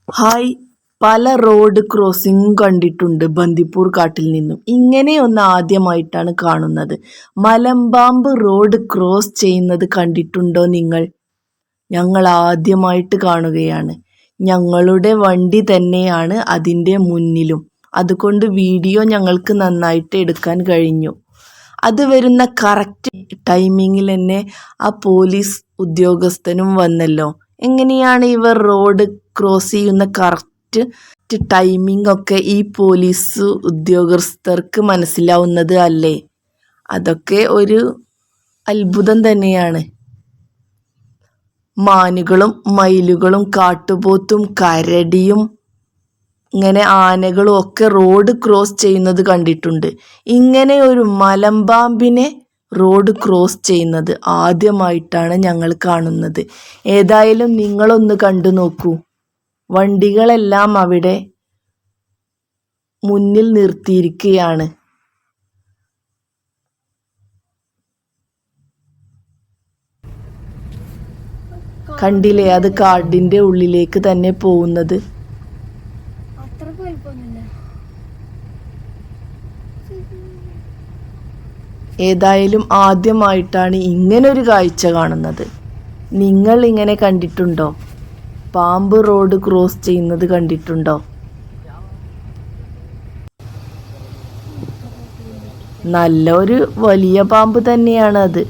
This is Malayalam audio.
ഹായ്, പല റോഡ് ക്രോസിംഗും കണ്ടിട്ടുണ്ട് ബന്ദിപ്പൂർ കാട്ടിൽ നിന്നും. ഇങ്ങനെയൊന്ന് ആദ്യമായിട്ടാണ് കാണുന്നത്. മലമ്പാമ്പ് റോഡ് ക്രോസ് ചെയ്യുന്നത് കണ്ടിട്ടുണ്ടോ നിങ്ങൾ? ഞങ്ങൾ ആദ്യമായിട്ട് കാണുകയാണ്. ഞങ്ങളുടെ വണ്ടി തന്നെയാണ് അതിൻ്റെ മുന്നിലും. അതുകൊണ്ട് വീഡിയോ ഞങ്ങൾക്ക് നന്നായിട്ട് എടുക്കാൻ കഴിഞ്ഞു. അത് വരുന്ന കറക്റ്റ് ടൈമിങ്ങിൽ തന്നെ ആ പോലീസ് ഉദ്യോഗസ്ഥനും വന്നല്ലോ. എങ്ങനെയാണ് ഇവർ റോഡ് ക്രോസ് ചെയ്യുന്ന കറക്റ്റ് ടൈമിംഗ് ഒക്കെ ഈ പോലീസ് ഉദ്യോഗസ്ഥർക്ക് മനസ്സിലാവുന്നത് അല്ലേ? അതൊക്കെ ഒരു അത്ഭുതം തന്നെയാണ്. മാനുകളും മയിലുകളും കാട്ടുപോത്തും കരടിയും ഇങ്ങനെ ആനകളും ഒക്കെ റോഡ് ക്രോസ് ചെയ്യുന്നത് കണ്ടിട്ടുണ്ട്. ഇങ്ങനെ ഒരു മലമ്പാമ്പിനെ റോഡ് ക്രോസ് ചെയ്യുന്നത് ആദ്യമായിട്ടാണ് ഞങ്ങൾ കാണുന്നത്. ഏതായാലും നിങ്ങളൊന്ന് കണ്ടു നോക്കൂ. വണ്ടികളെല്ലാം അവിടെ മുന്നിൽ നിർത്തിയിരിക്കുകയാണ്. കണ്ടില്ലേ, അത് കാടിൻ്റെ ഉള്ളിലേക്ക് തന്നെ പോകുന്നത്. ഏതായാലും ആദ്യമായിട്ടാണ് ഇങ്ങനൊരു കാഴ്ച കാണുന്നത്. നിങ്ങൾ ഇങ്ങനെ കണ്ടിട്ടുണ്ടോ? പാമ്പ് റോഡ് ക്രോസ് ചെയ്യുന്നത് കണ്ടിട്ടുണ്ടോ? നല്ലൊരു വലിയ പാമ്പ് തന്നെയാണ് അത്.